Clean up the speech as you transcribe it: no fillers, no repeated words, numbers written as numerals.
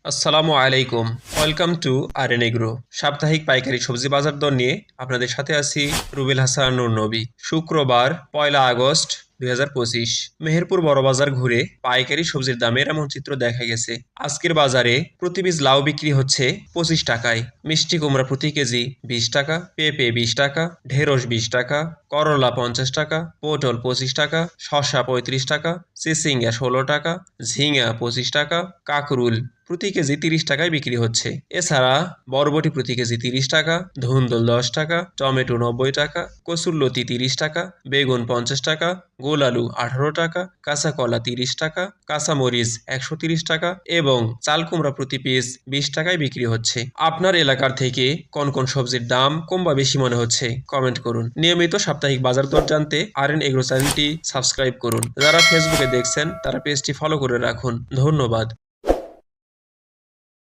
আসসালামু আলাইকুম। Welcome to R agro. সাপ্তাহিক পাইকারি সবজি বাজার দর নিয়ে আপনাদের সাথে আছি রুবেল হাসান নূর নবী। শুক্রবার 1 আগস্ট 2025 মেহেরপুর বড় বাজার ঘুরে পাইকারি সবজির দামের এমন চিত্র দেখা গেছে। আজকের বাজারে প্রতি পিস লাউ বিক্রি হচ্ছে 25 টাকায়, মিষ্টি কুমড়া প্রতি কেজি 20 টাকা, পেঁপে 20 টাকা, ঢেঁড়স 20 টাকা, করলা 50 টাকা, পটল 25 টাকা, শসা 35 টাকা, চিচিঙ্গা 16 টাকা, ঝিঙা 25 টাকা, কাকরুল প্রতি কেজি 30 টাকায় বিক্রি হচ্ছে। এছাড়া বরবটি প্রতি কেজি 30 টাকা, ধুন্দুল 10 টাকা, টমেটো 90 টাকা, কচুরলতি 30 টাকা, বেগুন 50 টাকা, গোল আলু 18 টাকা, কাঁচা কলা 30 টাকা, কাঁচা মরিচ 130 টাকা এবং চাল কুমড়া প্রতি পিস 20 টাকায় বিক্রি হচ্ছে। আপনার এলাকার থেকে কোন কোন সবজির দাম কম বা বেশি মনে হচ্ছে কমেন্ট করুন। নিয়মিত সাপ্তাহিক বাজার দর জানতে আরএন এগ্রো চ্যানেলটি সাবস্ক্রাইব করুন। যারা ফেসবুকে দেখছেন তারা পেজটি ফলো করে রাখুন। ধন্যবাদ।